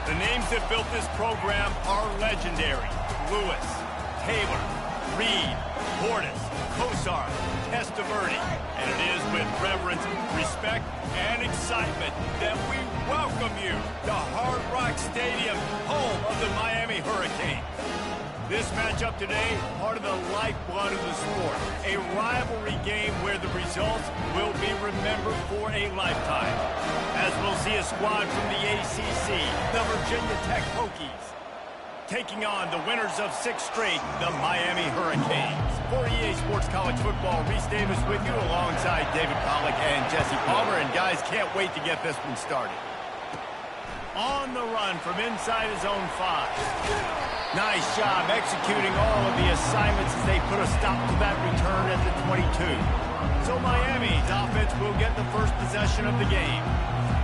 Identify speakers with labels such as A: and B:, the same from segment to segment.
A: The names that built this program are legendary. Lewis, Taylor, Reed, Portis, Kosar, Testaverde. And it is with reverence, respect, and excitement that we welcome you to Hard Rock Stadium, home of the Miami Hurricanes. This matchup today, part of the lifeblood of the sport. A rivalry game where the results will be remembered for a lifetime. As we'll see a squad from the ACC, the Virginia Tech Hokies, taking on the winners of 6 straight, the Miami Hurricanes. For EA Sports College Football, Reese Davis with you alongside David Pollack and Jesse Palmer. And guys, can't wait to get this one started. On the run from inside his own 5. Nice job executing all of the assignments as they put a stop to that return at the 22. So Miami's offense will get the first possession of the game.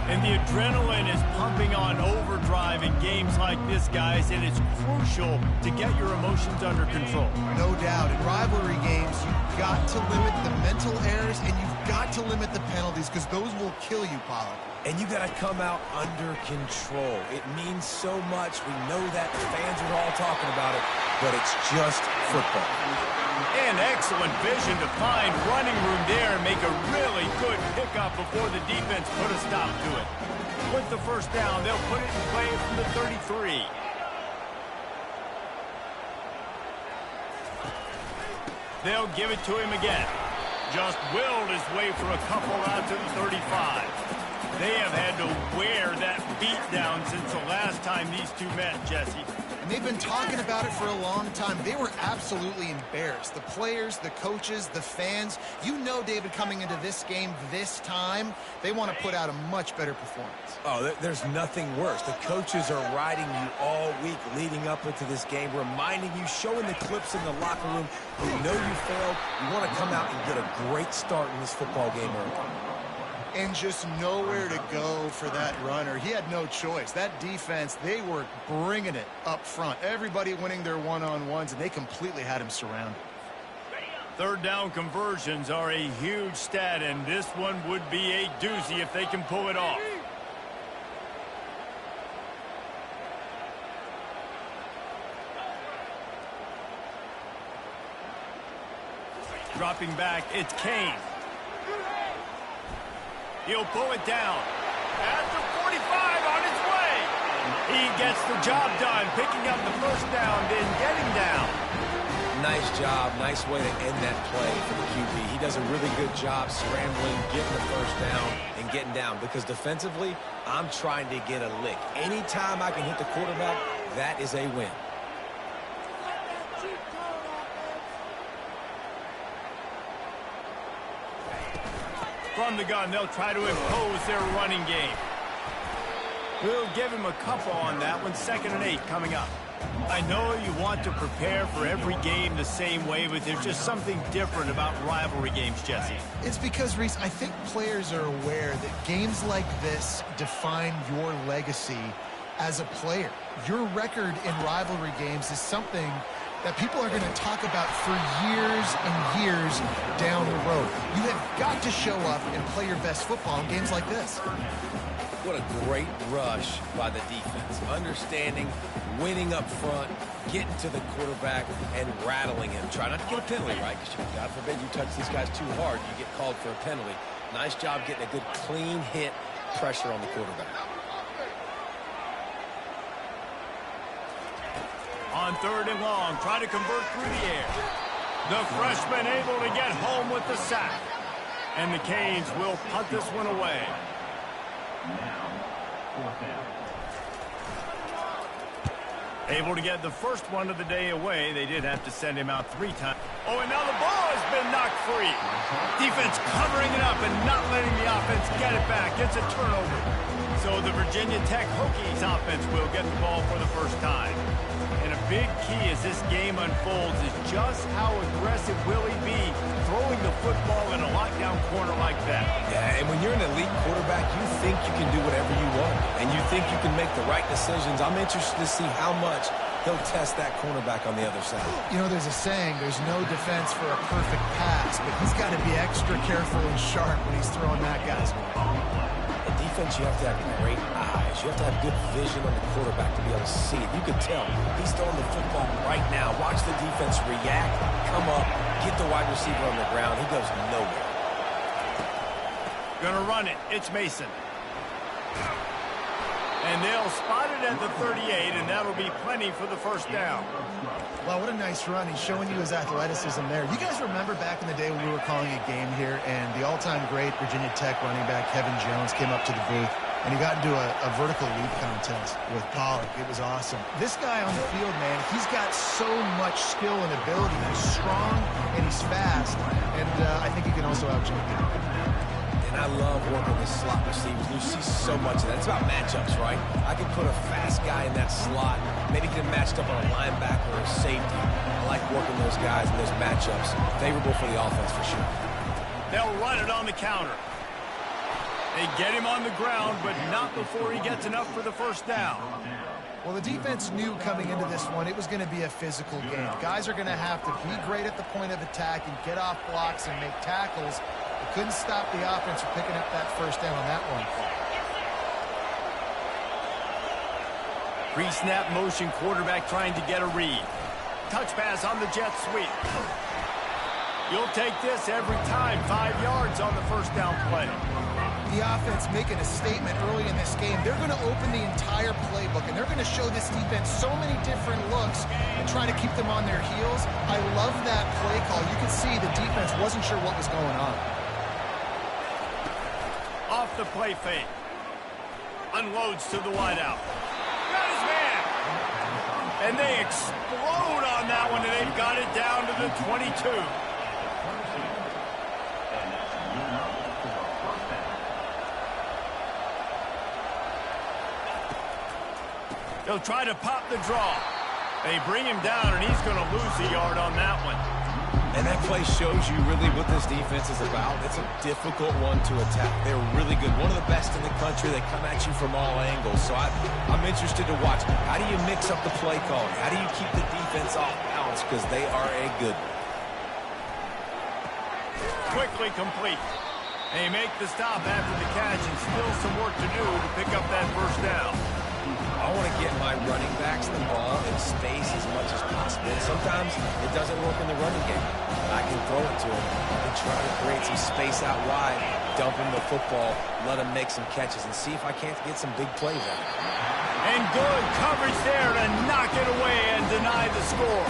A: And the adrenaline is pumping on overdrive in games like this, guys, and it's crucial to get your emotions under control.
B: No doubt. In rivalry games, you've got to limit the mental errors, and you've got to limit the penalties, because those will kill you, Pollard.
C: And you got to come out under control. It means so much. We know that. The fans are all talking about it, but it's just football.
A: And excellent vision to find running room there and make a really good pickup before the defense put a stop to it. With the first down, they'll put it in play from the 33. They'll give it to him again. Just willed his way for a couple out to the 35. They have had to wear that beat down since the last time these two met, Jesse.
B: And they've been talking about it for a long time. They were absolutely embarrassed. The players, the coaches, the fans. You know, David, coming into this game this time, they want to put out a much better performance.
C: Oh, there's nothing worse. The coaches are riding you all week leading up into this game, reminding you, showing the clips in the locker room. You know you failed. You want to come out and get a great start in this football game early.
B: And just nowhere to go for that runner. He had no choice. That defense, they were bringing it up front. Everybody winning their one-on-ones, and they completely had him surrounded.
A: Third down conversions are a huge stat, and this one would be a doozy if they can pull it off. Dropping back, it's Kane. He'll pull it down. At the 45 on its way. He gets the job done, picking up the first down, then getting down.
C: Nice job. Nice way to end that play for the QB. He does a really good job scrambling, getting the first down, and getting down. Because defensively, I'm trying to get a lick. Anytime I can hit the quarterback, that is a win.
A: From the gun, they'll try to impose their running game. We'll give him a couple on that one. 2nd and 8 coming up. I know you want to prepare for every game the same way, but there's just something different about rivalry games, Jesse.
B: It's because, Reese, I think players are aware that games like this define your legacy as a player. Your record in rivalry games is something that people are going to talk about for years and years down the road. You have got to show up and play your best football in games like this.
C: What a great rush by the defense. Understanding, winning up front, getting to the quarterback, and rattling him. Try not to get a penalty, right? Because God forbid you touch these guys too hard, you get called for a penalty. Nice job getting a good clean hit, pressure on the quarterback.
A: On 3rd and long, try to convert through the air. The freshman able to get home with the sack. And the Canes will punt this one away. Able to get the first one of the day away. They did have to send him out 3 times. Oh, and now the ball has been knocked free. Defense covering it up and not letting the offense get it back. It's a turnover. So the Virginia Tech Hokies offense will get the ball for the first time. And a big key as this game unfolds is just how aggressive will he be throwing the football in a lockdown corner like that.
C: Yeah, and when you're an elite quarterback, you think you can do whatever you want. And you think you can make the right decisions. I'm interested to see how much he'll test that cornerback on the other side.
B: You know, there's a saying, there's no defense for a perfect pass, but he's got to be extra careful and sharp when he's throwing that guy's way.
C: In defense, you have to have great eyes. is you have to have good vision on the quarterback to be able to see it. You can tell he's throwing the football right now. Watch the defense react, come up, get the wide receiver on the ground. He goes nowhere.
A: Gonna run it. It's Mason. And they'll spot it at the 38, and that'll be plenty for the first down.
B: Well, what a nice run. He's showing you his athleticism there. You guys remember back in the day when we were calling a game here, and the all-time great Virginia Tech running back Kevin Jones came up to the booth, and he got into a vertical leap contest with Pollock. It was awesome. This guy on the field, man, he's got so much skill and ability. He's strong, and he's fast, and I think he can also out-jump you.
C: And I love working with slot receivers. You see so much of that. It's about matchups, right? I can put a fast guy in that slot, maybe get him matched up on a linebacker or a safety. I like working those guys in those matchups. Favorable for the offense for sure.
A: They'll run it on the counter. They get him on the ground, but not before he gets enough for the first down.
B: Well, the defense knew coming into this one it was going to be a physical game. Guys are going to have to be great at the point of attack and get off blocks and make tackles. They couldn't stop the offense from picking up that first down on that one.
A: Pre-snap motion quarterback trying to get a read. Touch pass on the jet sweep. You'll take this every time. 5 yards on the first down play.
B: The offense making a statement early in this game. They're going to open the entire playbook, and they're going to show this defense so many different looks and try to keep them on their heels. I love that play call. You can see the defense wasn't sure what was going on.
A: Off the play fake. Unloads to the wideout. Got his man. And they explode on that one, and they've got it down to the 22. They'll try to pop the draw. They bring him down, and he's going to lose a yard on that one.
C: And that play shows you really what this defense is about. It's a difficult one to attack. They're really good. One of the best in the country. They come at you from all angles. So I'm interested to watch. How do you mix up the play calling? How do you keep the defense off balance? Because they are a good one.
A: Quickly complete. They make the stop after the catch, and still some work to do to pick up that first down.
C: I want to get my running backs the ball in space as much as possible. Sometimes it doesn't work in the running game. I can throw it to him and try to create some space out wide, dump him the football, let him make some catches, and see if I can't get some big plays out of it.
A: And good coverage there to knock it away and deny the score.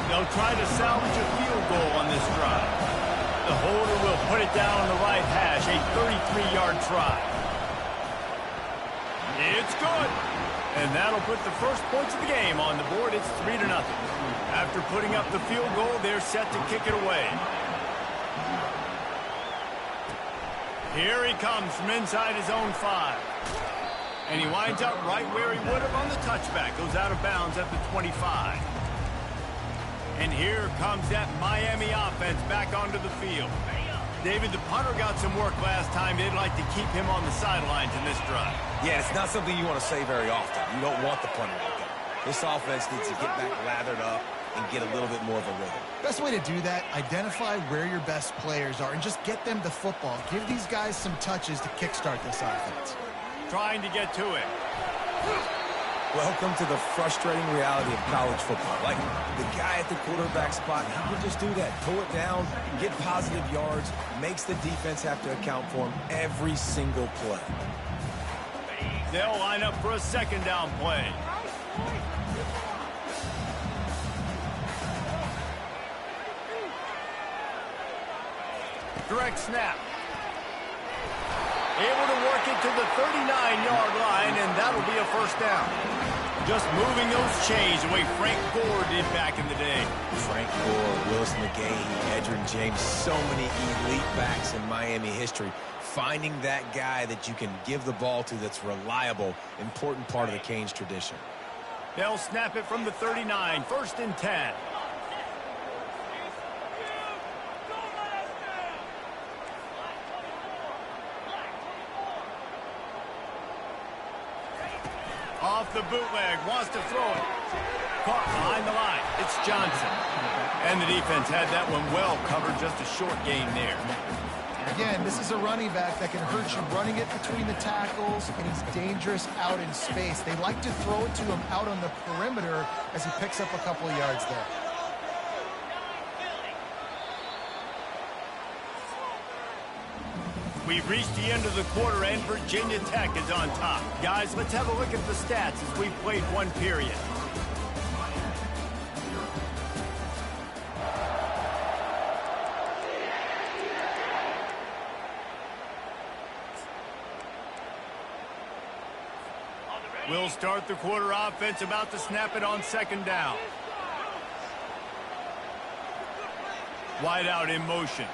A: They'll try to salvage a field goal on this drive. The holder will put it down on the right hash, a 33-yard try. It's good. And that'll put the first points of the game on the board. It's 3-0. After putting up the field goal, they're set to kick it away. Here he comes from inside his own 5. And he winds up right where he would have on the touchback. Goes out of bounds at the 25. And here comes that Miami offense back onto the field. David, the punter got some work last time. They'd like to keep him on the sidelines in this drive.
C: Yeah, it's not something you want to say very often. You don't want the punter like that. This offense needs to get back lathered up and get a little bit more of a rhythm.
B: Best way to do that, identify where your best players are and just get them the football. Give these guys some touches to kickstart this offense.
A: Trying to get to it.
C: Welcome to the frustrating reality of college football. Like, the guy at the quarterback spot, he can just do that. Pull it down, get positive yards, makes the defense have to account for him every single play.
A: They'll line up for a second down play. Direct snap. Able to work it to the 39-yard line, and that'll be a first down. Just moving those chains the way Frank Gore did back in the day.
C: Frank Gore, Willis McGahee, Edgerrin James, so many elite backs in Miami history. Finding that guy that you can give the ball to that's reliable, important part of the Canes tradition.
A: They'll snap it from the 39, 1st and 10. Off the bootleg, wants to throw it. Caught behind the line. It's Johnson. And the defense had that one well covered, just a short gain there.
B: Again, this is a running back that can hurt you running it between the tackles, and he's dangerous out in space. They like to throw it to him out on the perimeter as he picks up a couple of yards there.
A: We've reached the end of the quarter, and Virginia Tech is on top. Guys, let's have a look at the stats as we've played one period. We'll start the quarter. Offense about to snap it on second down. Wide out in motion.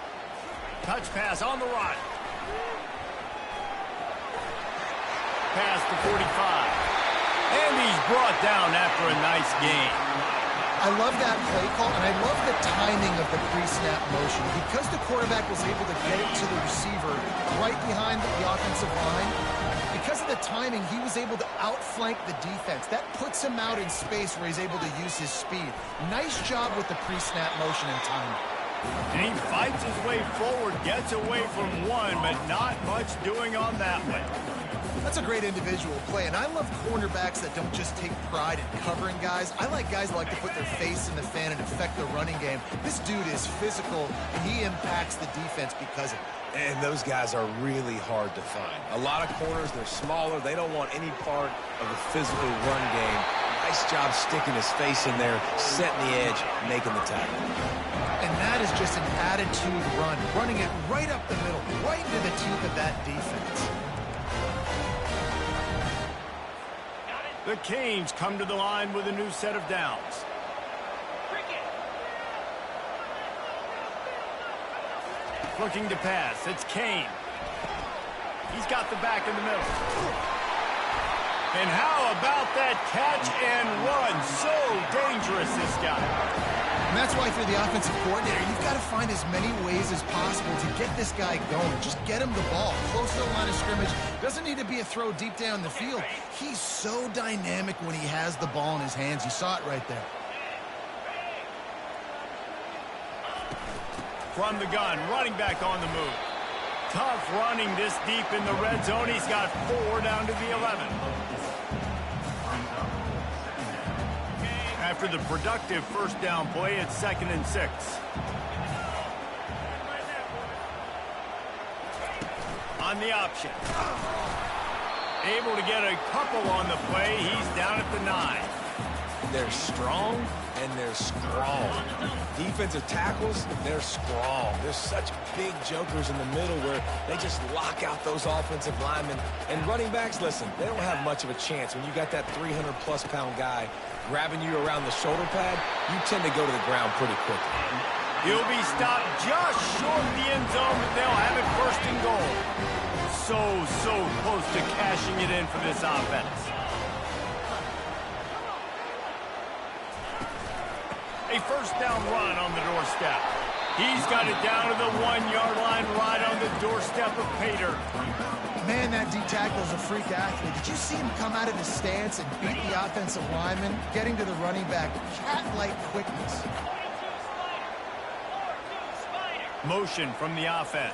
A: Touch pass on the run. Pass to 45. And he's brought down after a nice gain.
B: I love that play call, and I love the timing of the pre-snap motion. Because the quarterback was able to get it to the receiver right behind the offensive line, because of the timing, he was able to outflank the defense. That puts him out in space where he's able to use his speed. Nice job with the pre-snap motion and timing.
A: And he fights his way forward, gets away from one, but not much doing on that one.
B: That's a great individual play, and I love cornerbacks that don't just take pride in covering guys. I like guys that like to put their face in the fan and affect the running game. This dude is physical, and he impacts the defense because of it.
C: And those guys are really hard to find. A lot of corners, they're smaller. They don't want any part of the physical run game. Nice job sticking his face in there, setting the edge, making the tackle.
B: And that is just an attitude run, running it right up the middle, right into the teeth of that defense.
A: The Canes come to the line with a new set of downs. Looking to pass. It's Kane. He's got the back in the middle. And how about that catch and run? So dangerous, this guy.
B: And that's why, if you're the offensive coordinator, you've got to find as many ways as possible to get this guy going. Just get him the ball close to the line of scrimmage. Doesn't need to be a throw deep down the field. He's so dynamic when he has the ball in his hands. You saw it right there.
A: From the gun, running back on the move. Tough running this deep in the red zone. He's got 4 down to the 11. After the productive first down play, it's 2nd and 6. On the option. Able to get a couple on the play. He's down at the 9.
C: They're strong and they're strong. Defensive tackles, they're strong. There's such big jokers in the middle where they just lock out those offensive linemen. And running backs, listen, they don't have much of a chance. When you got that 300-plus pound guy grabbing you around the shoulder pad, you tend to go to the ground pretty quickly.
A: He'll be stopped just short of the end zone, but they'll have it 1st and goal. So close to cashing it in for this offense. A first down run on the doorstep. He's got it down to the 1-yard line right on the doorstep of Pater.
B: Man, that D tackle is a freak athlete. Did you see him come out of his stance and beat the offensive lineman, getting to the running back? Cat-like quickness.
A: Motion from the offense.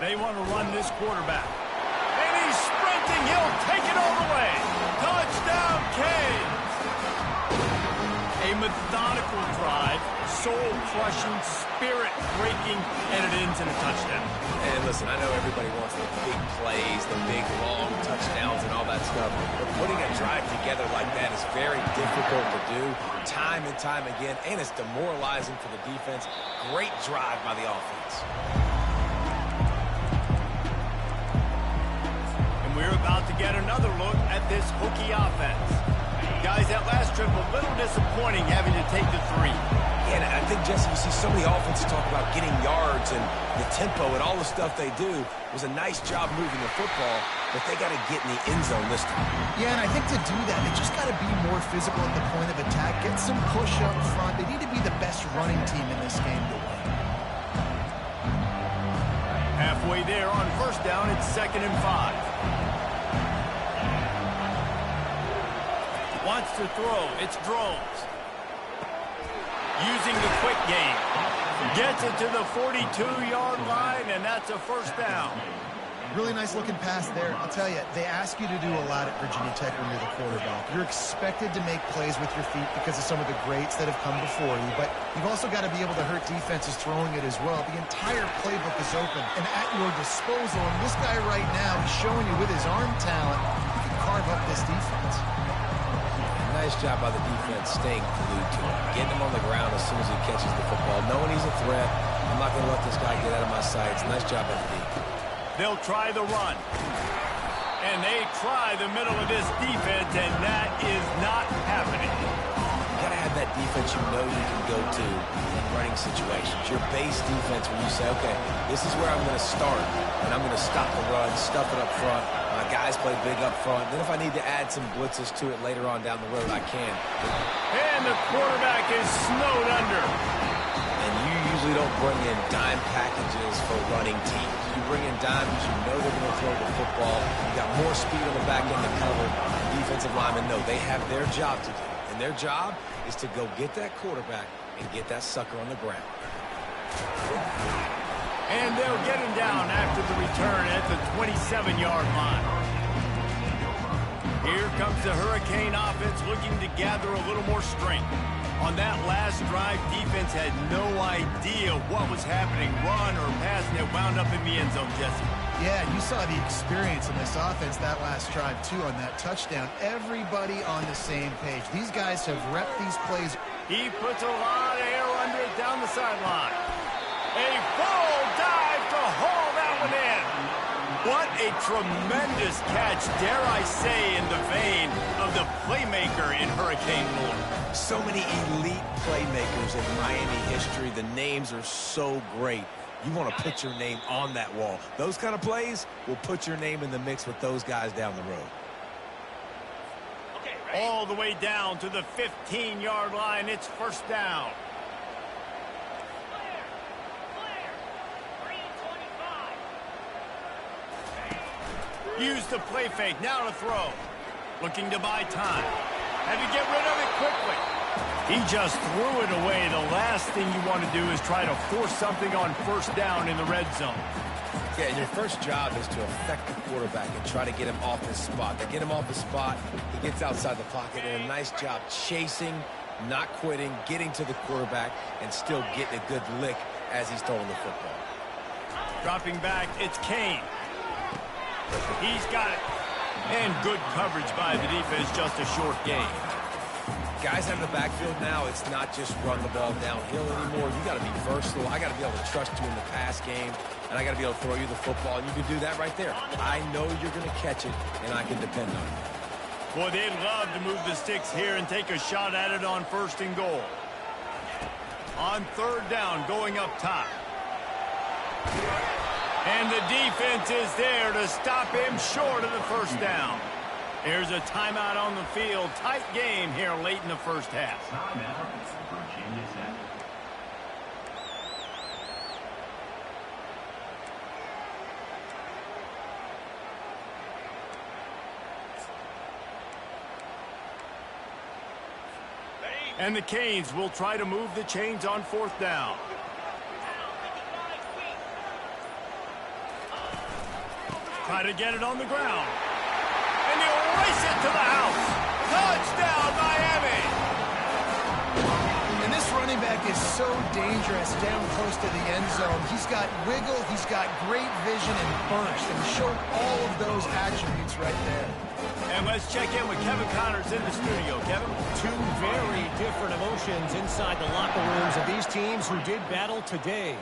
A: They want to run this quarterback. And he's sprinting. He'll take it all the way. Touchdown, Canes. A methodical drive, soul-crushing, spirit-breaking, and it ends in a touchdown.
C: And listen, I know everybody wants the big plays, the big, long touchdowns and all that stuff, but putting a drive together like that is very difficult to do time and time again, and it's demoralizing for the defense. Great drive by the offense.
A: And we're about to get another look at this Hokie offense. Guys, that last trip, a little disappointing having to take the 3.
C: And I think, Jesse, you see so many offenses talk about getting yards and the tempo and all the stuff they do. It was a nice job moving the football, but they got to get in the end zone this time.
B: Yeah, and I think to do that, they just got to be more physical at the point of attack, get some push up front. They need to be the best running team in this game to win.
A: Halfway there on first down, it's 2nd and 5. Wants to throw. It's Drones. Using the quick game. Gets it to the 42-yard line, and that's a first down.
B: Really nice looking pass there. I'll tell you, they ask you to do a lot at Virginia Tech when you're the quarterback. You're expected to make plays with your feet because of some of the greats that have come before you, but you've also got to be able to hurt defenses throwing it as well. The entire playbook is open and at your disposal, and this guy right now is showing you with his arm talent, he can carve up this defense.
C: Nice job by the defense staying glued to him, getting him on the ground as soon as he catches the football, knowing he's a threat. I'm not going to let this guy get out of my sights. Nice job by the defense.
A: They'll try the run. And they try the middle of this defense, and that is not happening.
C: You got to have that defense you know you can go to in running situations. Your base defense where you say, okay, this is where I'm going to start, and I'm going to stop the run, stuff it up front. My guys play big up front. Then if I need to add some blitzes to it later on down the road, I can.
A: And the quarterback is snowed under.
C: And you usually don't bring in dime packages for running teams. You bring in dime because you know they're going to throw the football. You got more speed on the back end to cover. Defensive linemen know they have their job to do. And their job is to go get that quarterback and get that sucker on the ground.
A: And they'll get him down after the return at the 27-yard line. Here comes the Hurricane offense looking to gather a little more strength. On that last drive, defense had no idea what was happening, run or pass, and it wound up in the end zone, Jesse.
B: Yeah, you saw the experience in this offense that last drive, too, on that touchdown. Everybody on the same page. These guys have repped these plays.
A: He puts a lot of air under it down the sideline. A full dive to haul that one in. What a tremendous catch, dare I say, in the vein of the playmaker in Hurricane lore.
C: So many elite playmakers in Miami history. The names are so great. You want to put your name on that wall. Those kind of plays will put your name in the mix with those guys down the road.
A: All the way down to the 15-yard line. It's first down. Use the play fake. Now to throw. Looking to buy time. Had to get rid of it quickly. He just threw it away. The last thing you want to do is try to force something on first down in the red zone.
C: Yeah, your first job is to affect the quarterback and try to get him off his spot. They get him off his spot, he gets outside the pocket, and a nice job chasing, not quitting, getting to the quarterback, and still getting a good lick as he's throwing the football.
A: Dropping back, it's Kane. He's got it. And good coverage by the defense, just a short gain.
C: Guys out of the backfield now, it's not just run the ball downhill anymore. You got to be versatile. I got to be able to trust you in the pass game, and I got to be able to throw you the football, and you can do that right there. I know you're going to catch it, and I can depend on it.
A: Boy, they'd love to move the sticks here and take a shot at it on first and goal. On third down, going up top. And the defense is there to stop him short of the first down. Here's a timeout on the field. Tight game here late in the first half. And the Canes will try to move the chains on fourth down. Try to get it on the ground. And he'll race it to the house. Touchdown, Miami!
B: And this running back is so dangerous down close to the end zone. He's got wiggle, he's got great vision and burst, and showed all of those attributes right there.
A: And let's check in with Kevin Connors in the studio. Kevin?
D: Two very different emotions inside the locker rooms of these teams who did battle today.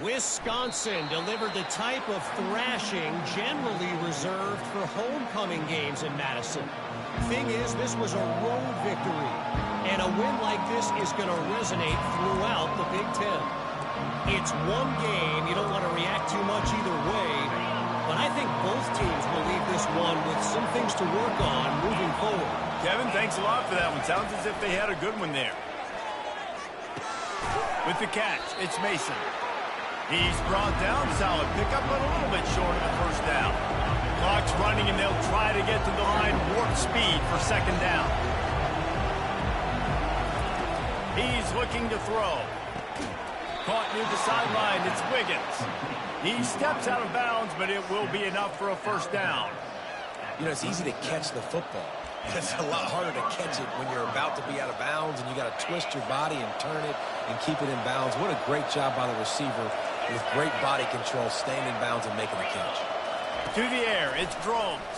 D: Wisconsin delivered the type of thrashing generally reserved for homecoming games in Madison. Thing is, this was a road victory, and a win like this is going to resonate throughout the Big Ten. It's one game. You don't want to react too much either way, but I think both teams will leave this one with some things to work on moving forward.
A: Kevin, thanks a lot for that one. Sounds as if they had a good one there. With the catch, it's Mason. He's brought down, solid pickup, but a little bit short of the first down. Clock's running, and they'll try to get to the line warp speed for second down. He's looking to throw. Caught near the sideline. It's Wiggins. He steps out of bounds, but it will be enough for a first down.
C: You know, it's easy to catch the football. It's a lot harder to catch it when you're about to be out of bounds and you got to twist your body and turn it and keep it in bounds. What a great job by the receiver with great body control, staying in bounds and making the catch.
A: To the air, it's Drones.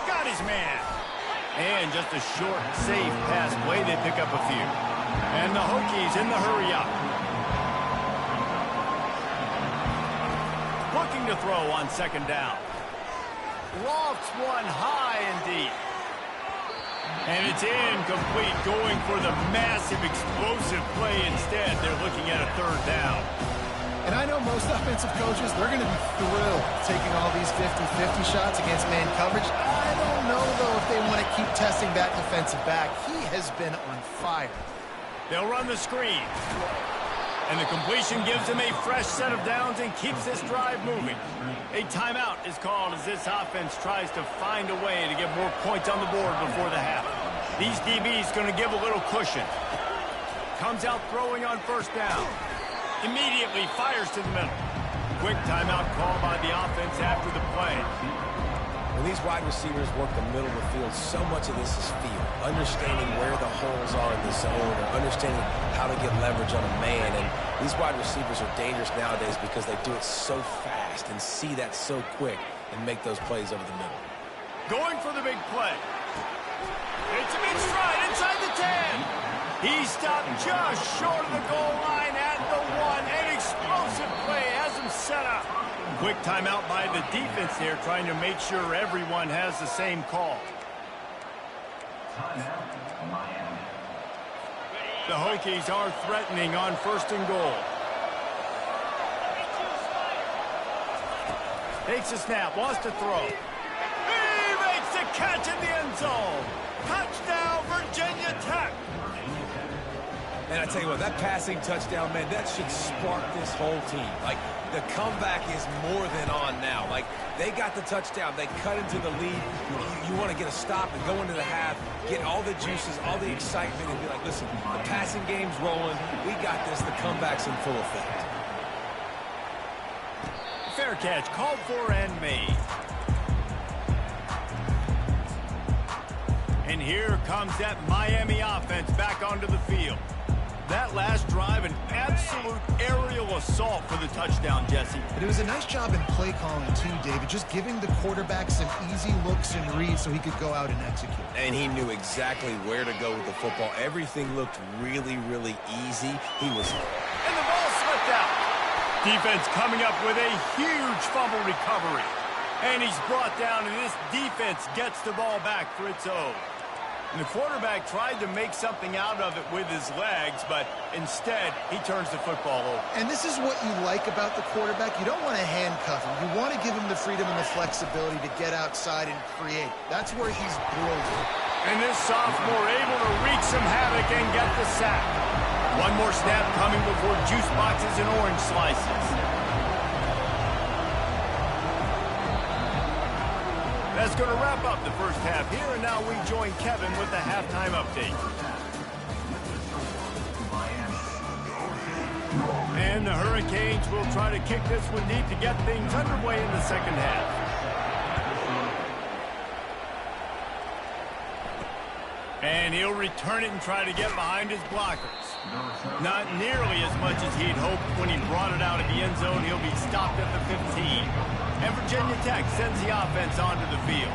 A: Got his man. And just a short, safe pass play. They pick up a few. And the Hokies in the hurry up. Looking to throw on second down. Lofts one high and deep. And it's incomplete, going for the massive, explosive play instead. They're looking at a third down.
B: And I know most offensive coaches, they're going to be thrilled taking all these 50-50 shots against man coverage. I don't know, though, if they want to keep testing that defensive back. He has been on fire.
A: They'll run the screen. And the completion gives them a fresh set of downs and keeps this drive moving. A timeout is called as this offense tries to find a way to get more points on the board before the half. These DBs going to give a little cushion. Comes out throwing on first down. Immediately fires to the middle. Quick timeout call by the offense after the play.
C: When these wide receivers work the middle of the field, so much of this is feel. Understanding where the holes are in the zone or understanding how to get leverage on a man. And these wide receivers are dangerous nowadays because they do it so fast and see that so quick and make those plays over the middle.
A: Going for the big play. It's a big stride inside the 10. He stopped just short of the goal line at the 1. An explosive play has him set up. Quick timeout by the defense there, trying to make sure everyone has the same call. The Hokies are threatening on first and goal. Takes a snap, wants to throw. He makes the catch in the end zone. Touchdown, Virginia Tech.
C: And I tell you what, that passing touchdown, man, that should spark this whole team. Like, the comeback is more than on now. Like, they got the touchdown. They cut into the lead. You want to get a stop and go into the half, get all the juices, all the excitement, and be like, listen, the passing game's rolling. We got this. The comeback's in full effect.
A: Fair catch, called for and made. And here comes that Miami offense back onto the field. That last drive, an absolute aerial assault for the touchdown, Jesse.
B: But it was a nice job in play calling, too, David, just giving the quarterback some easy looks and reads so he could go out and execute.
C: And he knew exactly where to go with the football. Everything looked really, really easy. He was...
A: And the ball slipped out. Defense coming up with a huge fumble recovery. And he's brought down, and this defense gets the ball back for its own. And the quarterback tried to make something out of it with his legs, but instead, he turns the football over.
B: And this is what you like about the quarterback. You don't want to handcuff him. You want to give him the freedom and the flexibility to get outside and create. That's where he's brilliant.
A: And this sophomore able to wreak some havoc and get the sack. One more snap coming before juice boxes and orange slices. That's going to wrap up the first half here, and now we join Kevin with the halftime update. And the Hurricanes will try to kick this one deep to get things underway in the second half. And he'll return it and try to get behind his blockers. Not nearly as much as he'd hoped when he brought it out of the end zone. He'll be stopped at the 15. And Virginia Tech sends the offense onto the field.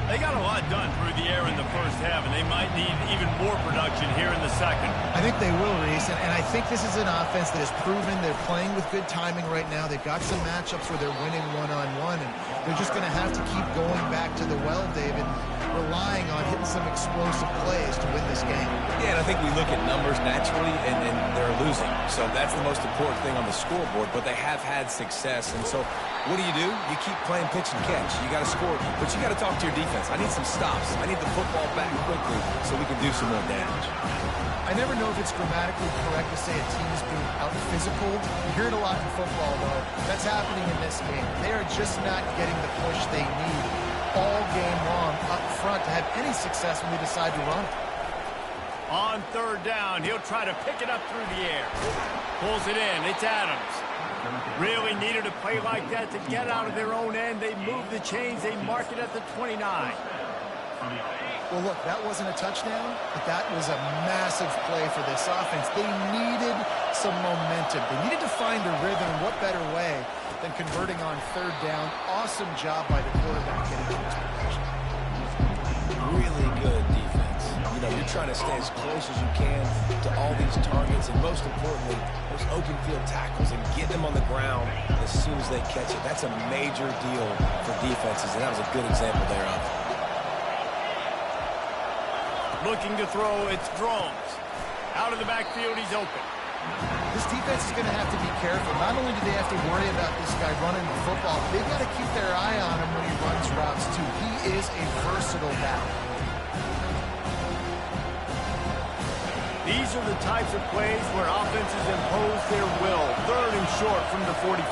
A: They got a lot done through the air in the first half, and they might need even more production here in the second.
B: I think they will, Reese, and I think this is an offense that has proven they're playing with good timing right now. They've got some matchups where they're winning one-on-one, and they're just going to have to keep going back to the well, David, relying on hitting some explosive plays to win this game.
C: Yeah, and I think we look at numbers naturally, and they're losing. So that's the most important thing on the scoreboard, but they have had success. And so what do? You keep playing pitch and catch. You got to score, but you got to talk to your defense. I need some stops. I need the football back quickly so we can do some more damage.
B: I never know if it's grammatically correct to say a team is being out-physical. You hear it a lot in football, though. That's happening in this game. They are just not getting the push they need all game long up front to have any success when they decide to run.
A: On third down, he'll try to pick it up through the air. Pulls it in. It's Adams. Really needed a play like that to get out of their own end. They move the chains. They mark it at the 29.
B: Well, look, that wasn't a touchdown, but that was a massive play for this offense. They needed some momentum. They needed to find a rhythm. What better way than converting on third down? Awesome job by the quarterback getting to his position.
C: Really good defense. You know, you're trying to stay as close as you can to all these targets, and most importantly, those open field tackles, and get them on the ground as soon as they catch it. That's a major deal for defenses, and that was a good example there of it.
A: Looking to throw, it's Drones. Out of the backfield, he's open.
B: This defense is going to have to be careful. Not only do they have to worry about this guy running the football, they've got to keep their eye on him when he runs routes, too. He is a versatile back.
A: These are the types of plays where offenses impose their will. Third and short from the 45.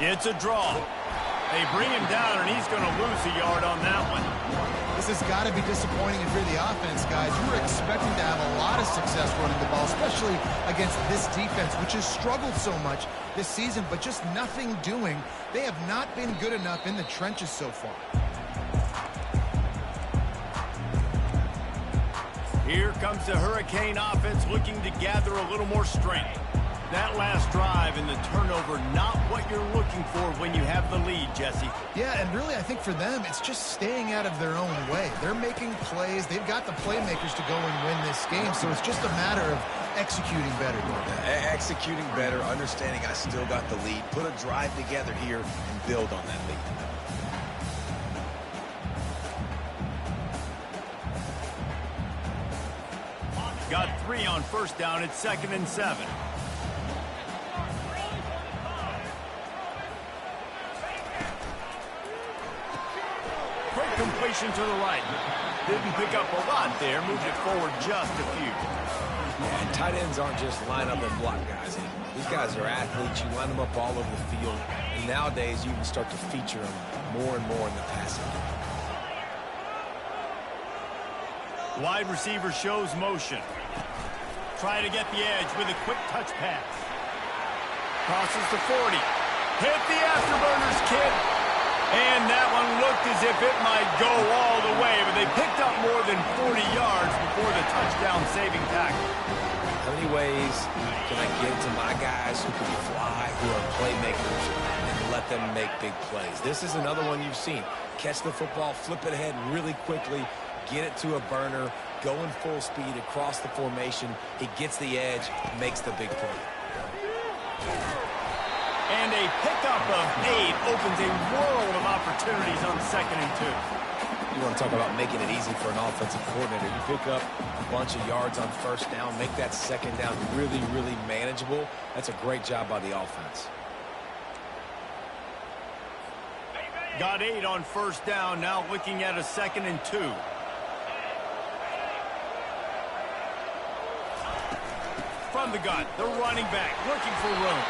A: It's a draw. They bring him down, and he's going to lose a yard on that one.
B: This has got to be disappointing if you're the offense, guys. You were expecting to have a lot of success running the ball, especially against this defense, which has struggled so much this season, but just nothing doing. They have not been good enough in the trenches so far.
A: Here comes the Hurricane offense looking to gather a little more strength. That last drive and the turnover, not what you're looking for when you have the lead, Jesse.
B: Yeah, and really, I think for them, it's just staying out of their own way. They're making plays. They've got the playmakers to go and win this game, so it's just a matter of executing better.
C: Executing better, understanding I still got the lead. Put a drive together here and build on that lead.
A: Got 3 on first down. It's 2nd and 7. Quick completion to the right. Didn't pick up a lot there. Moved it forward just a few.
C: And tight ends aren't just line up and block guys. These guys are athletes. You line them up all over the field. And nowadays, you can start to feature them more and more in the passing game.
A: Wide receiver shows motion. Try to get the edge with a quick touch pass. Crosses the 40. Hit the afterburners, kid. And that one looked as if it might go all the way, but they picked up more than 40 yards before the touchdown-saving tackle.
C: How many ways can I get to my guys who can fly, who are playmakers, and let them make big plays? This is another one you've seen. Catch the football, flip it ahead really quickly, get it to a burner, go in full speed across the formation. He gets the edge, makes the big play.
A: And a pickup of 8 opens a world of opportunities on 2nd and 2.
C: You want to talk about making it easy for an offensive coordinator. You pick up a bunch of yards on first down, make that second down really, really manageable. That's a great job by the offense.
A: Got 8 on first down, now looking at a 2nd and 2. From the gun, the running back looking for room.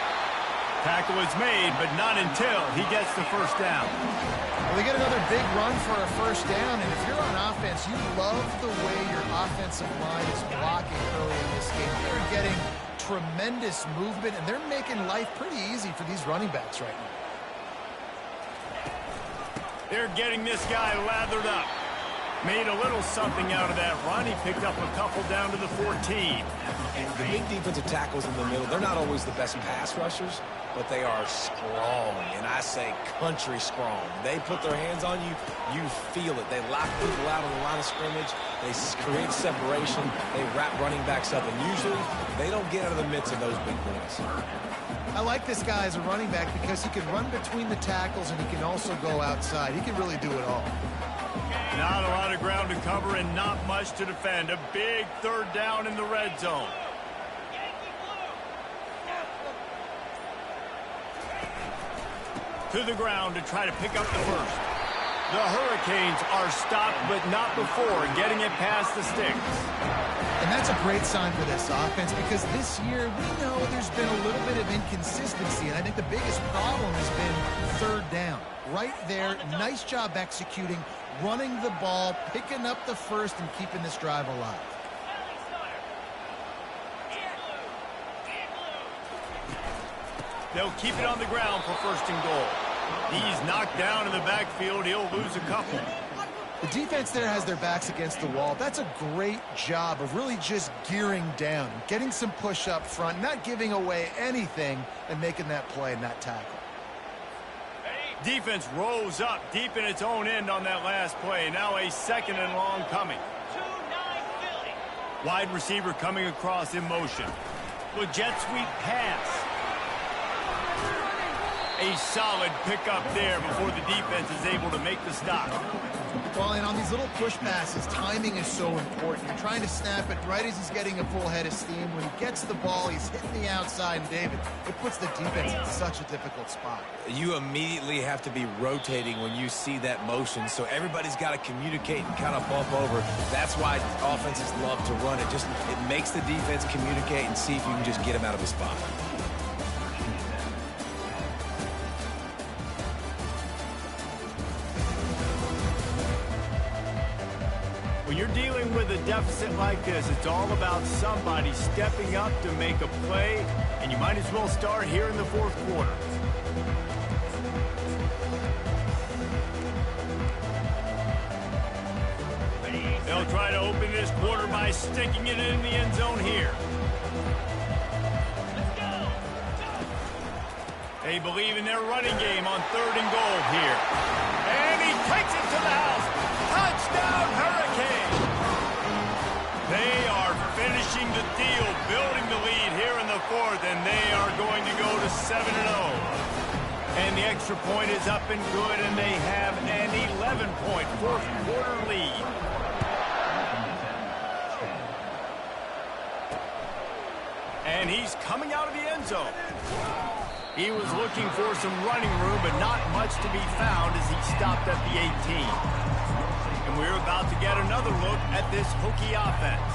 A: Tackle is made, but not until he gets the first down.
B: Well, they get another big run for a first down, and if you're on offense, you love the way your offensive line is blocking early in this game. They're getting tremendous movement, and they're making life pretty easy for these running backs right now.
A: They're getting this guy lathered up. Made a little something out of that run. He picked up a couple down to the 14.
C: And the big defensive tackles in the middle, they're not always the best pass rushers, but they are strong, and I say country strong. They put their hands on you, you feel it. They lock people out on the line of scrimmage. They create separation. They wrap running backs up, and usually they don't get out of the midst of those big boys.
B: I like this guy as a running back because he can run between the tackles and he can also go outside. He can really do it all.
A: Not a lot of ground to cover and not much to defend. A big third down in the red zone. To the ground to try to pick up the first. The Hurricanes are stopped, but not before getting it past the sticks.
B: And that's a great sign for this offense because this year we know there's been a little bit of inconsistency, and I think the biggest problem has been third down. Right there, nice job executing, running the ball, picking up the first, and keeping this drive alive.
A: They'll keep it on the ground for first and goal. He's knocked down in the backfield. He'll lose a couple.
B: The defense there has their backs against the wall. That's a great job of really just gearing down, getting some push up front, not giving away anything, and making that play and that tackle.
A: Defense rose up deep in its own end on that last play. Now a second and long coming. Wide receiver coming across in motion. The jet sweep pass. A solid pickup there before the defense is able to make the stop.
B: Well, and on these little push passes, timing is so important. You're trying to snap it right as he's getting a full head of steam. When he gets the ball, he's hitting the outside, and David, it puts the defense in such a difficult spot.
C: You immediately have to be rotating when you see that motion, so everybody's got to communicate and kind of bump over. That's why offenses love to run it. It makes the defense communicate and see if you can just get him out of his spot.
A: When you're dealing with a deficit like this, it's all about somebody stepping up to make a play, and you might as well start here in the fourth quarter. They'll try to open this quarter by sticking it in the end zone here. They believe in their running game on third and goal here. And he takes it to the house. Touchdown, Hurricane! They are finishing the deal, building the lead here in the fourth, and they are going to go to 7-0. And the extra point is up and good, and they have an 11-point fourth quarter lead. And he's coming out of the end zone. He was looking for some running room, but not much to be found as he stopped at the 18. And we're about to get another look at this Hokie offense.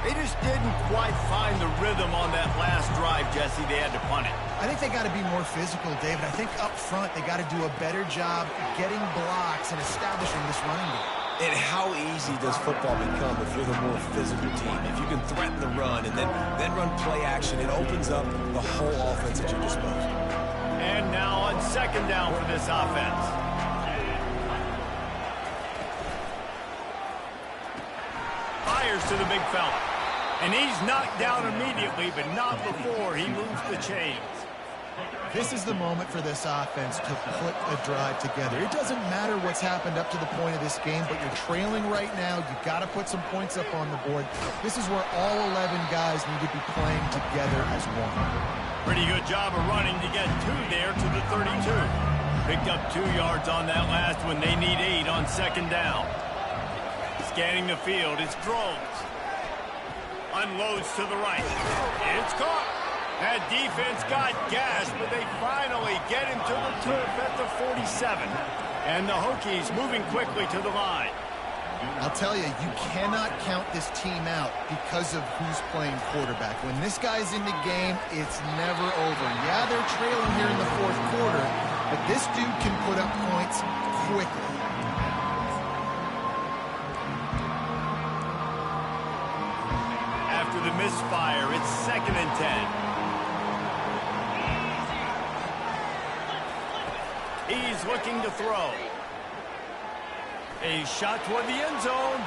A: They just didn't quite find the rhythm on that last drive, Jesse. They had to punt it.
B: I think they got to be more physical, David. I think up front they got to do a better job getting blocks and establishing this running game.
C: And how easy does football become if you're the more physical team? If you can threaten the run and then run play action, it opens up the whole offense at your disposal.
A: And now on second down for this offense. Fires to the big fella. And he's knocked down immediately, but not before he moves the chains.
B: This is the moment for this offense to put a drive together. It doesn't matter what's happened up to the point of this game, but you're trailing right now. You've got to put some points up on the board. This is where all 11 guys need to be playing together as one.
A: Pretty good job of running to get two there to the 32. Picked up 2 yards on that last one. They need 8 on second down. Scanning the field, it's Drones. Unloads to the right. It's caught. That defense got gashed, but they finally get him to the turf at the 47. And the Hokies moving quickly to the line.
B: I'll tell you, you cannot count this team out because of who's playing quarterback. When this guy's in the game, it's never over. Yeah, they're trailing here in the fourth quarter, but this dude can put up points quickly.
A: After the misfire, it's 2nd and 10. He's looking to throw. A shot toward the end zone.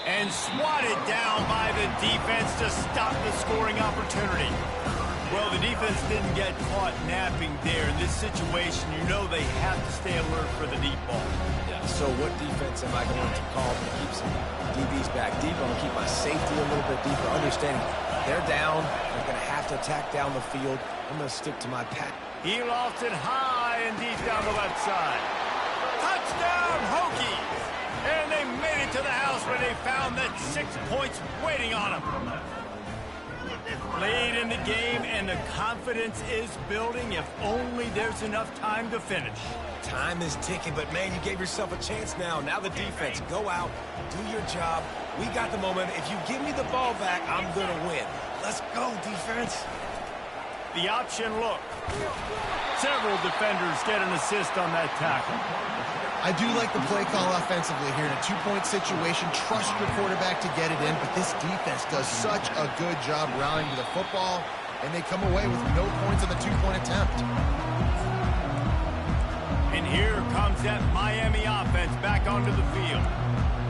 A: And swatted down by the defense to stop the scoring opportunity. Well, the defense didn't get caught napping there. In this situation, you know they have to stay alert for the deep ball.
C: Yeah, so what defense am I going to call to keep some DBs back deep? I'm going to keep my safety a little bit deeper, understanding they're down. They're going to have to attack down the field. I'm going to stick to my pack.
A: He lofted high and deep down the left side. Touchdown, Hokies! And they made it to the house where they found that 6 points waiting on them. Late in the game, and the confidence is building if only there's enough time to finish.
C: Time is ticking, but, man, you gave yourself a chance now. Now the defense, go out, do your job. We got the momentum. If you give me the ball back, I'm going to win. Let's go, defense.
A: The option look. Several defenders get an assist on that tackle.
B: I do like the play call offensively here. In a two-point situation, trust your quarterback to get it in, but this defense does such a good job rallying to the football, and they come away with no points on the two-point attempt.
A: And here comes that Miami offense back onto the field.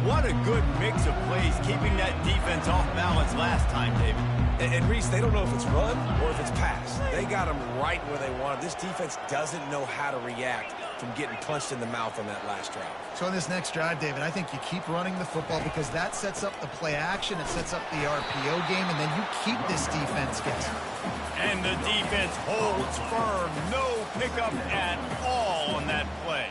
A: What a good mix of plays, keeping that defense off balance last time, David.
C: And Reese, they don't know if it's run or if it's pass. They got them right where they want them. This defense doesn't know how to react from getting punched in the mouth on that last drive.
B: So in this next drive, David, I think you keep running the football because that sets up the play action, it sets up the RPO game, and then you keep this defense guessing.
A: And the defense holds firm. No pickup at all on that play.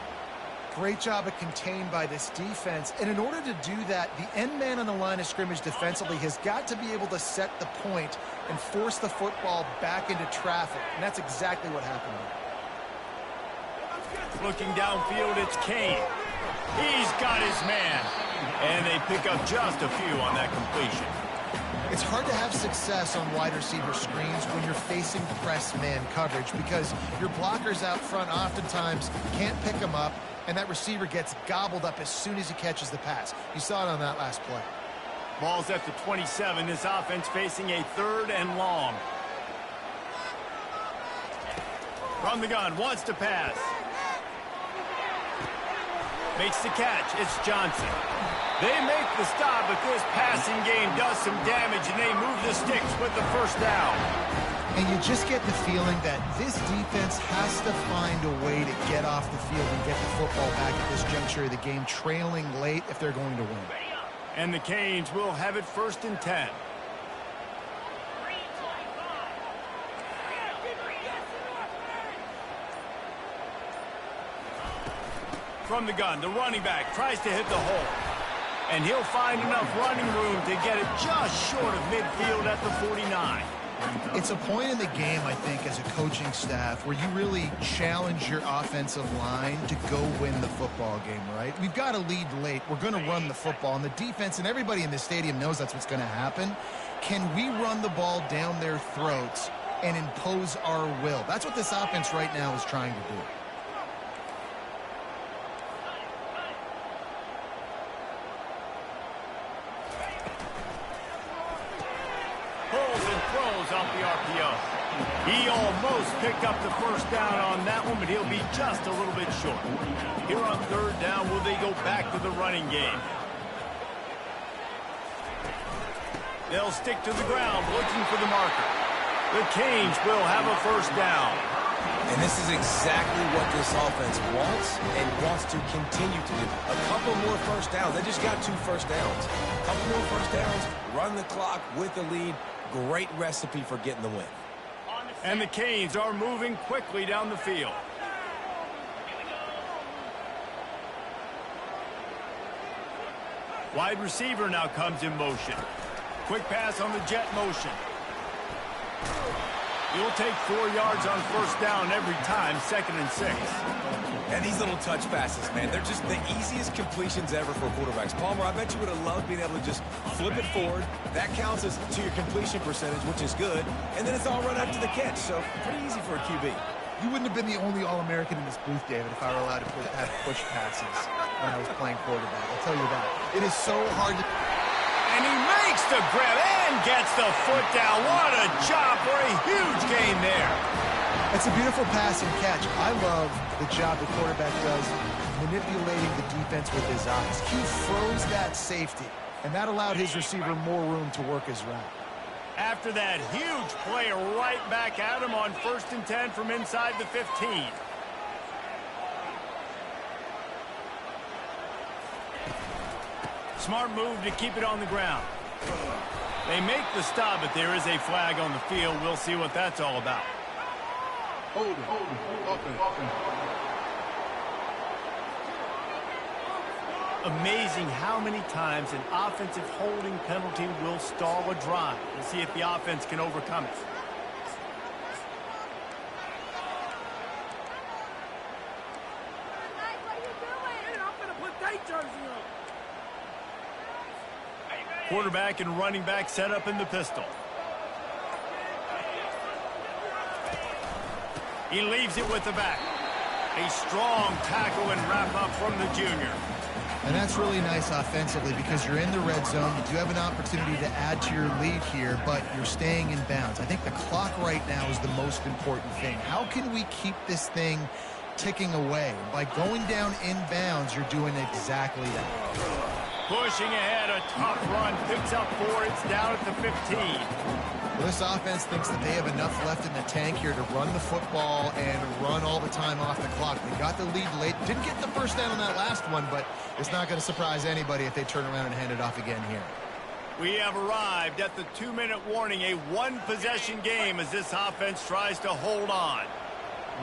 B: Great job of contained by this defense. And in order to do that, the end man on the line of scrimmage defensively has got to be able to set the point and force the football back into traffic. And that's exactly what happened here.
A: Looking downfield, it's Kane. He's got his man. And they pick up just a few on that completion.
B: It's hard to have success on wide receiver screens when you're facing press man coverage because your blockers out front oftentimes can't pick them up, and that receiver gets gobbled up as soon as he catches the pass. You saw it on that last play.
A: Ball's at the 27. This offense facing a 3rd and long. From the gun, wants to pass. Makes the catch. It's Johnson. They make the stop, but this passing game does some damage, and they move the sticks with the first down.
B: And you just get the feeling that this defense has to find a way to get off the field and get the football back at this juncture of the game, trailing late if they're going to win.
A: And the Canes will have it 1st and 10. From the gun, the running back tries to hit the hole. And he'll find enough running room to get it just short of midfield at the 49.
B: It's a point in the game, I think, as a coaching staff where you really challenge your offensive line to go win the football game, right? We've got to lead late. We're going to run the football. And the defense and everybody in the stadium knows that's what's going to happen. Can we run the ball down their throats and impose our will? That's what this offense right now is trying to do.
A: Off the RPO. He almost picked up the first down on that one, but he'll be just a little bit short. Here on 3rd down, will they go back to the running game? They'll stick to the ground, looking for the marker. The Canes will have a first down.
C: And this is exactly what this offense wants and wants to continue to do. A couple more first downs. They just got 2 first downs. A couple more first downs, run the clock with the lead. Great recipe for getting the win.
A: And the Canes are moving quickly down the field. Wide receiver now comes in motion. Quick pass on the jet motion. You'll take 4 yards on first down every time, 2nd and 6.
C: And these little touch passes, man, they're just the easiest completions ever for quarterbacks. Palmer, I bet you would have loved being able to just flip it forward. That counts as to your completion percentage, which is good. And then it's all run after the catch, so pretty easy for a QB.
B: You wouldn't have been the only All-American in this booth, David, if I were allowed to have push passes when I was playing quarterback. I'll tell you that. It is so hard to...
A: And he makes the grab and gets the foot down. What a job for a huge gain there.
B: It's a beautiful pass and catch. I love the job the quarterback does manipulating the defense with his eyes. He froze that safety, and that allowed his receiver more room to work his route.
A: After that huge play, right back at him on 1st and 10 from inside the 15. Smart move to keep it on the ground. They make the stop, but there is a flag on the field. We'll see what that's all about.
E: Hold it. Offense.
A: Amazing how many times an offensive holding penalty will stall a drive. We'll see if the offense can overcome it. Quarterback and running back set up in the pistol. He leaves it with the back. A strong tackle and wrap up from the junior.
B: And that's really nice offensively because you're in the red zone. You do have an opportunity to add to your lead here, but you're staying in bounds. I think the clock right now is the most important thing. How can we keep this thing ticking away? By going down in bounds, you're doing exactly that.
A: Pushing ahead, a tough run, picks up 4, it's down at the 15.
B: Well, this offense thinks that they have enough left in the tank here to run the football and run all the time off the clock. They got the lead late, didn't get the first down on that last one, but it's not going to surprise anybody if they turn around and hand it off again here.
A: We have arrived at the 2-minute warning, a one-possession game as this offense tries to hold on.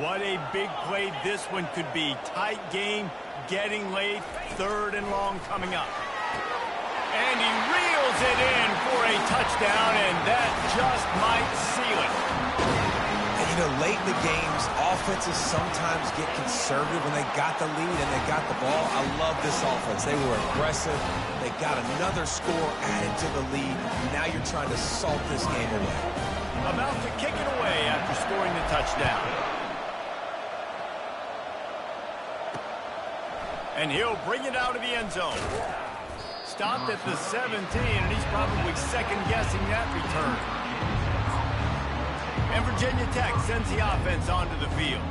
A: What a big play this one could be. Tight game, getting late, 3rd and long coming up. And he reels it in for a touchdown, and that just might seal it.
C: And you know, late in the games, offenses sometimes get conservative when they got the lead and they got the ball. I love this offense. They were aggressive. They got another score added to the lead. Now you're trying to salt this game away.
A: About to kick it away after scoring the touchdown. And he'll bring it out of the end zone. Stopped at the 17, and he's probably second-guessing that return. And Virginia Tech sends the offense onto the field.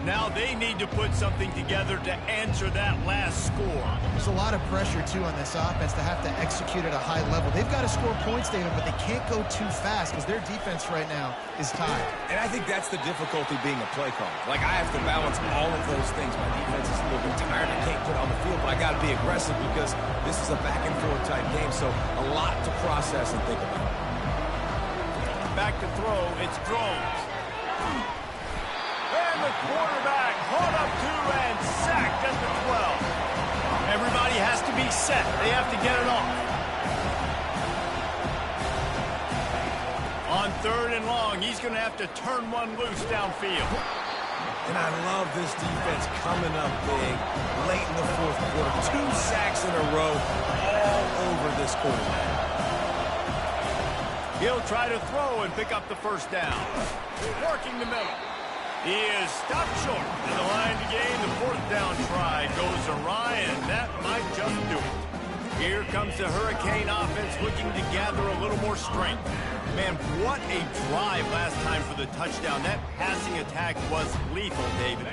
A: Now they need to put something together to answer that last score.
B: There's a lot of pressure, too, on this offense to have to execute at a high level. They've got to score points, David, but they can't go too fast because their defense right now is tied.
C: And I think that's the difficulty being a play caller. Like, I have to balance all of those things. My defense is a little bit tired. I can't put it on the field, but I got to be aggressive because this is a back-and-forth type game, so a lot to process and think about.
A: Back to throw. It's throws. And the quarterback caught up 2 and sacked at the 12. Everybody has to be set. They have to get it off. On 3rd and long, he's going to have to turn one loose downfield.
C: And I love this defense coming up big late in the 4th quarter. 2 sacks in a row all over this quarterback.
A: He'll try to throw and pick up the first down. Working the middle. He is stopped short. And the line to gain, the 4th down try goes awry, and that might just do it. Here comes the Hurricane offense looking to gather a little more strength. Man, what a drive last time for the touchdown. That passing attack was lethal, David.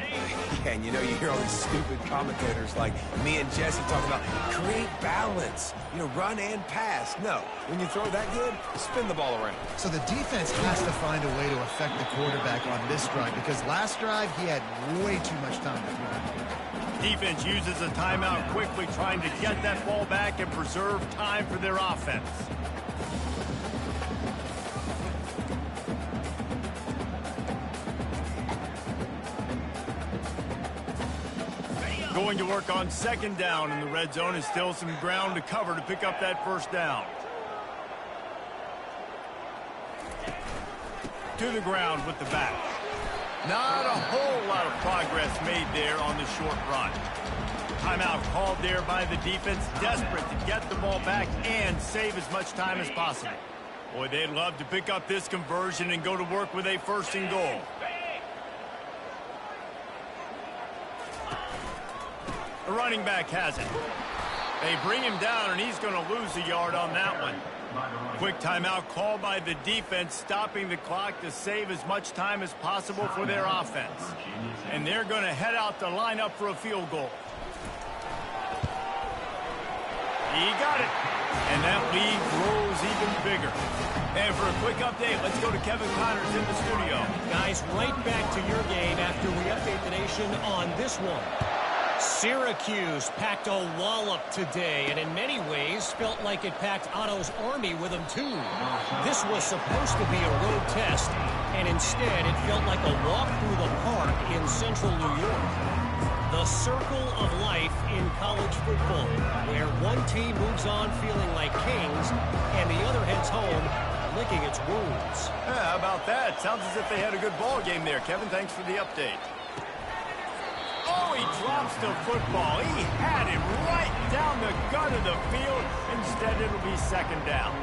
C: Yeah, and you know, you hear all these stupid commentators like me and Jesse talking about create balance, you know, run and pass. No, when you throw that good, spin the ball around.
B: So the defense has to find a way to affect the quarterback on this drive because last drive he had way too much time to throw.
A: Defense uses a timeout quickly, trying to get that ball back and preserve time for their offense. Going to work on 2nd down in the red zone, and still some ground to cover to pick up that first down. To the ground with the back. Not a whole lot of progress made there on the short run. Timeout called there by the defense, desperate to get the ball back and save as much time as possible. Boy, they'd love to pick up this conversion and go to work with a 1st and goal. The running back has it. They bring him down, and he's going to lose a yard on that one. Quick timeout called by the defense, stopping the clock to save as much time as possible for their offense. And they're going to head out to line up for a field goal. He got it. And that lead grows even bigger. And for a quick update, let's go to Kevin Connors in the studio.
D: Guys, right back to your game after we update the nation on this one. Syracuse packed a wallop today, and in many ways felt like it packed Otto's Army with them too. This was supposed to be a road test, and instead it felt like a walk through the park in central New York. The The circle of life in college football, where one team moves on feeling like kings and the other heads home licking its wounds.
A: Yeah, how about that? Sounds as if they had a good ball game there. Kevin, thanks for the update. Oh, he drops the football. He had it right down the gut of the field. Instead, it'll be second down.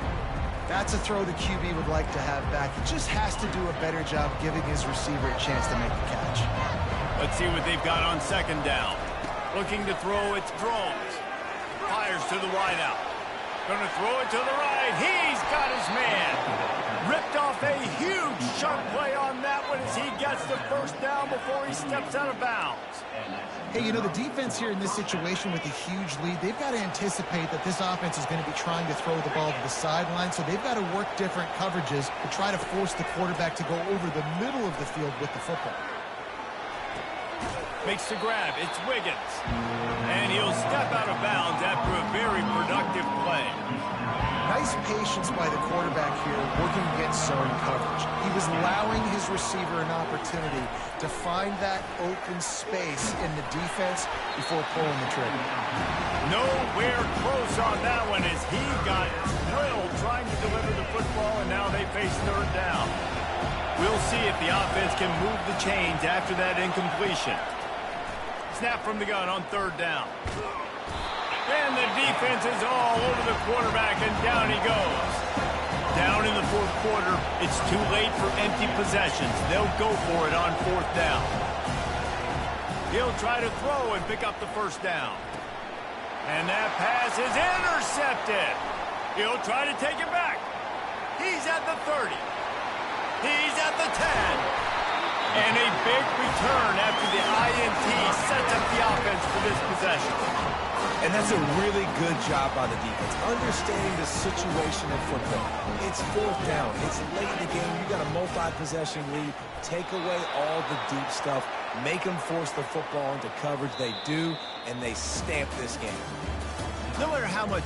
B: That's a throw the QB would like to have back. He just has to do a better job giving his receiver a chance to make the catch.
A: Let's see what they've got on second down. Looking to throw, it's Drones. Fires to the wideout. Going to throw it to the right. He's got his man. Ripped off a huge chunk play on that one as he gets the first down before he steps out of bounds.
B: Hey, you know, the defense here in this situation with a huge lead, they've got to anticipate that this offense is going to be trying to throw the ball to the sideline, so they've got to work different coverages to try to force the quarterback to go over the middle of the field with the football.
A: Makes the grab. It's Wiggins. And he'll step out of bounds after a very productive play.
B: Nice patience by the quarterback here working against zone coverage. He was allowing his receiver an opportunity to find that open space in the defense before pulling the trigger.
A: Nowhere close on that one as he got drilled trying to deliver the football, and now they face third down. We'll see if the offense can move the chains after that incompletion. Snap from the gun on third down. And the defense is all over the quarterback, and down he goes. Down in the fourth quarter, it's too late for empty possessions. They'll go for it on fourth down. He'll try to throw and pick up the first down. And that pass is intercepted. He'll try to take it back. He's at the 30. He's at the 10. And a big return after the INT sets up the offense for this possession.
C: And that's a really good job by the defense, understanding the situation in football. It's fourth down. It's late in the game. You got a multi-possession lead. Take away all the deep stuff. Make them force the football into coverage. They do, and they stamp this game.
A: No matter how much